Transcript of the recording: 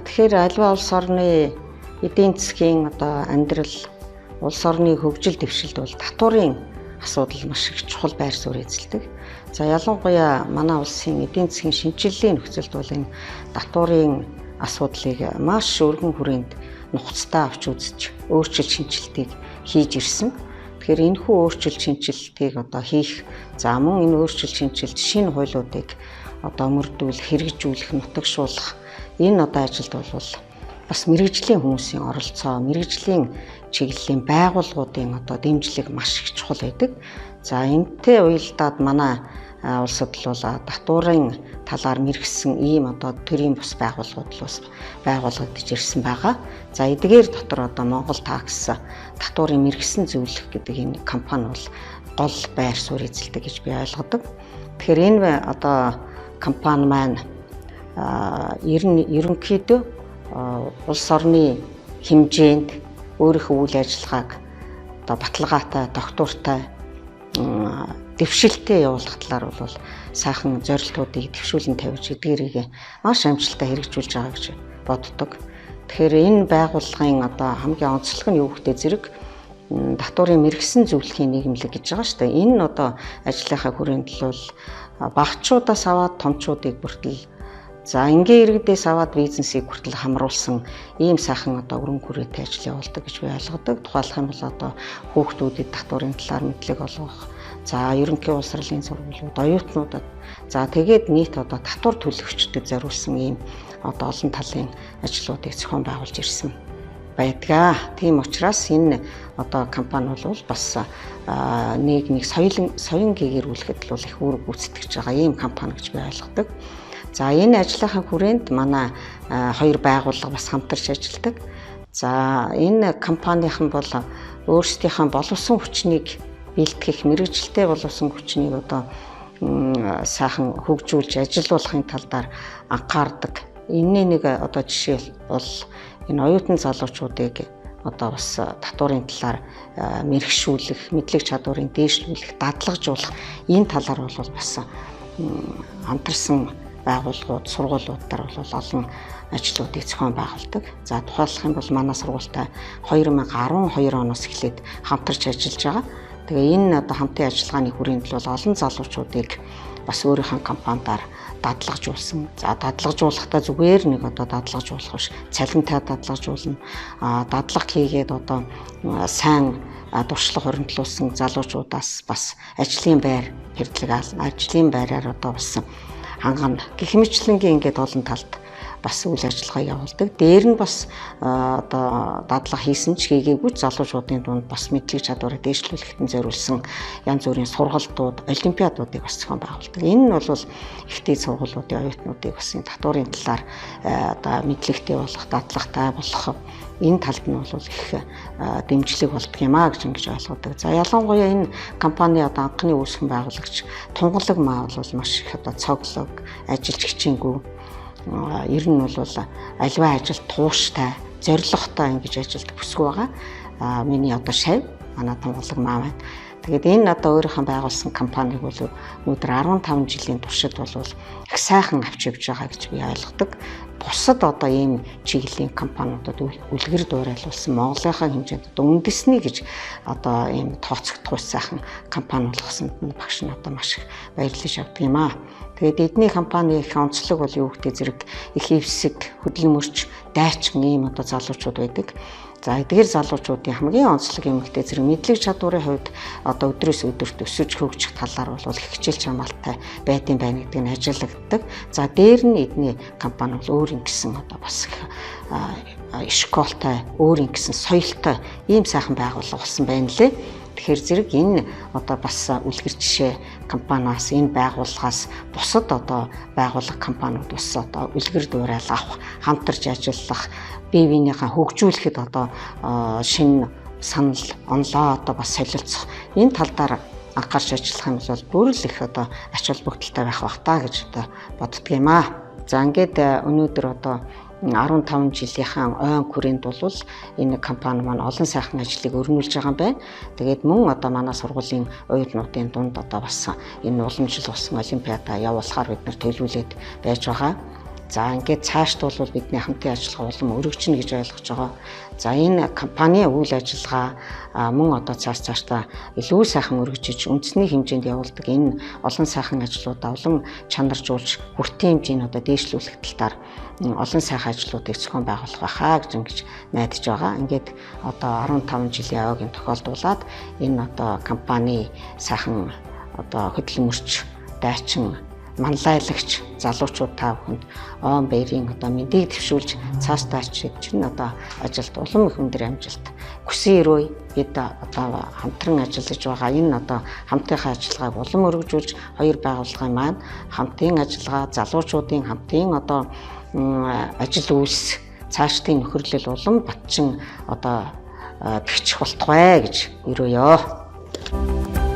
Тэгэхээр аливаа улс орны эдийн засгийн одоо амьдрал, улс орны хөгжил дэвшилд бол татварын асуудал маш их чухал байр суурь эзэлдэг. За ялангуяа манай улсын эдийн засгийн шинжилгээний нөхцөлд бол энэ татварын асуудлыг маш өргөн хүрээнд нухацтай авч үзэж өөрчлөлт шинжилтийг хийж ирсэн. Тэгэхээр энэхүү өөрчлөлт шинжилтийг одоо хийх, за мөн энэ өөрчлөлт шинжилт шинэ хуулиудыг одоо мөрдүүлэх, хэрэгжүүлэх, нутагшуулах энэ одоо ажилд бол бас мэргэжлийн хүмүүсийн оролцоо, мэргэжлийн чиглэлийн байгууллагуудын одоо дэмжлэг маш их чухал байдаг. За энэтэй уялдаад манай улсад бол татварын талаар мэргэсэн ийм одоо төрийн бус байгууллагууд бас байгуулагдаж ирсэн байгаа. За эдгээр дотор одоо Монгол такс татварын мэргэсэн зөвлөх гэдэг энэ компани бол гол байр суурь эзэлдэг гэж би ойлгодог. Тэгэхээр энэ одоо компани маань ерөнхийдөө улс орны хэмжээнд өөрийнхөө үйл ажиллагааг одоо баталгаатай, тогтвортой, дэвшилттэй явуулах талаар бол сайхан зорилтуудыг дэвшүүлэн тавьж эдгээрийг маш амжилттай хэрэгжүүлж байгаа гэж боддог. Тэгэхээр энэ байгууллагын одоо хамгийн онцлог нь юу гэхтэй зэрэг татварын мэргэсэн зөвлөхийн нийгэмлэг гэж байгаа шүү дээ. Энэ нь одоо ажлынхаа хүрээнд бол багчуудаас аваад томчуудыг бүртэл, за энгийн иргэдээс аваад бизнесийг хүртэл хамруулсан ийм сайхан одоо өргөн хүрээтэй ажил явуулдаг гэж би ойлгодог. Тухайлах юм бол одоо хүүхдүүдэд татварын талаар мэдлэг олгох, за ерөнхий улсралын сургуулиуд, оюутнуудад, за тэгээд нийт одоо татвар төлөгчдөд зориулсан ийм одоо олон талын ажлуудыг зохион байгуулж ирсэн байдгаа. Тийм учраас энэ одоо компани бол бас нэг соён гээгэрүүлэхэд бол их үүрэг гүйцэтгэж байгаа ийм компани гэж би ойлгодог. За энэ ажлынхаа хүрээнд манай хоёр байгууллага бас хамтарч ажилладаг. За энэ компанийн бол өөрсдийнхөө боловсон хүчнийг бэлтгэх, мэргэжилтэй боловсон хүчнийг одоо сайхан хөгжүүлж ажилуулахын талаар анхаардаг. Энэний нэг одоо жишээ бол энэ оюутан залуучуудыг одоо бас татварын талаар мэргэшүүлэх, мэдлэг чадварыг дээшлүүлэх, дадлагжуулах энэ талаар бол бас хамтарсан байгууллагууд, сургуулиудаар бол олон ажлуудыг зохион байгуулдаг. За тухайлах юм бол манай сургуультай 2012 оноос эхлээд хамтарч ажиллаж байгаа. Тэгээ энэ одоо хамтын ажиллагааны хүрээнд бол олон залуучуудыг бас өөрийнхөө компаниар дадлагжуулсан. За дадлагжуулахдаа зүгээр нэг одоо дадлагжуулах биш, цалинтай дадлагжуулна. Дадлаг хийгээд одоо сайн туршлага хоригдлуулсан залуучуудаас бас ажлын байр хэрэглэг аална. Ажлын байраар одоо бас хангана. Гэх мэтлэнгийн ингээд олон талд бас үйл ажиллагаа явуулдаг. Дээр нь бас одоо дадлага хийсэн ч хийгээгүй залуучуудын дунд бас мэдлэг чадварыг дээшлүүлэхэд зориулсан янз бүрийн сургалтууд, олимпиадуудыг бас зохион байгуулдаг. Энэ нь бол ихтэй сургуулиудын оюутнуудыг бас энэ татварын талаар одоо мэдлэгтэй болох, дадлагатай болох энэ талд нь бол их дэмжлэг болдго юм а гэж ингэж ойлгодог. За ялангуяа энэ компани одоо анхны үүсгэн байгуулагч Тунгалаг маа бол маш их одоо цоглог, ажилч хичээнгүй, ер нь бол аливаа ажил тууштай, зоригтой ингэж ажилд хүсэх байгаа. Миний одоо шав манай Тунгалаг маа байна. Тэгээд энэ одоо өөрийнхөө байгуулсан компаниг бол өнөөдөр 15 жилийн туршид бол их сайхан авч явж байгаа гэж би ойлгодог. Бусад одоо ийм чиглэлийн компаниудад үлгэр дуурайлуулсан Монголынхаа хэмжээнд одоо үндэсний гэж одоо ийм тооцогдох сайхан компани болгосонд нь багш нь одоо маш их баярлаж авдаг юм аа. Тэгээд эдний компанийн онцлог бол юу гэдэг зэрэг их эвсэг, хөдөлмөрч, дайчин ийм одоо залуучууд байдаг. За эдгээр залуучуудын хамгийн онцлог юм ихтэй зэрэг мэдлэг чадварын хувьд одоо өдрөөс өдөрт өсөж хөгжих талаар бол их хичээл чамаалтай байдсан байна гэдэг нь ажиглагддаг. За дээр нь эдний компани бол өөр ингэсэн одоо бас школтой, өөр ингэсэн соёлтой ийм сайхан байгууллага болсон байна лээ. Тэгэхээр зэрэг энэ одоо бас үлгэр жишээ компаниас, энэ байгууллагаас бусад одоо байгууллага компаниуд бас одоо үлгэр дуурайл авах, хамтарч ажиллах, бие биенийхээ хөгжүүлэхэд одоо шинэ санал онлоо одоо бас солилцох энэ талдаар анхаарч ажиллах юм бол бүр л их одоо ач холбогдолтой байх бах та гэж одоо боддөг юм аа. За ингээд өнөөдөр одоо 15 жилийнхаа ойн хүрээнд бол энэ компани маань олон сайхан ажлыг өрнүүлж байгаа юм байна. Тэгээд мөн одоо манай сургуулийн оюутнуудын дунд одоо бас энэ уламжлал болсон олимпиада явуулахаар бид нар төлөвлөд байж байгаа. За ингээд цаашд бол бидний хамтын ажиллагаа улам өргөжнө гэж ойлгож байгаа. За энэ компани үйл ажиллагаа мөн одоо цаашдаа илүү сайхан өргөжиж үндэсний хэмжээнд явуулдаг энэ олон сайхан ажлуудаа улам чанаржуулж хүртийн хэмжээний одоо дээшлүүлэх талаар олон сайхан ажлуудыг зохион байгуулах байхаа гэж найдаж байгаа. Ингээд одоо 15 жилийн аваагийн тохиолдуулаад энэ одоо компани сайхан одоо хөдөлмөрч, дайчин, манлайлагч залуучууд та бүхэнд он баярын одоо мэдээг дэвшүүлж цаашдаа чинь одоо ажилд улам их өндөр амжилт хүсэн өрөө бид одоо хамтран ажиллаж байгаа. Энэ одоо хамтынхаа ажиллагааг улам өргөжүүлж хоёр байгууллагын маань хамтын ажиллагаа, залуучуудын хамтын одоо ажил үйлс цаашдын нөхөрлөл улам батчин одоо бэхжих болтугай гэж өрөөё.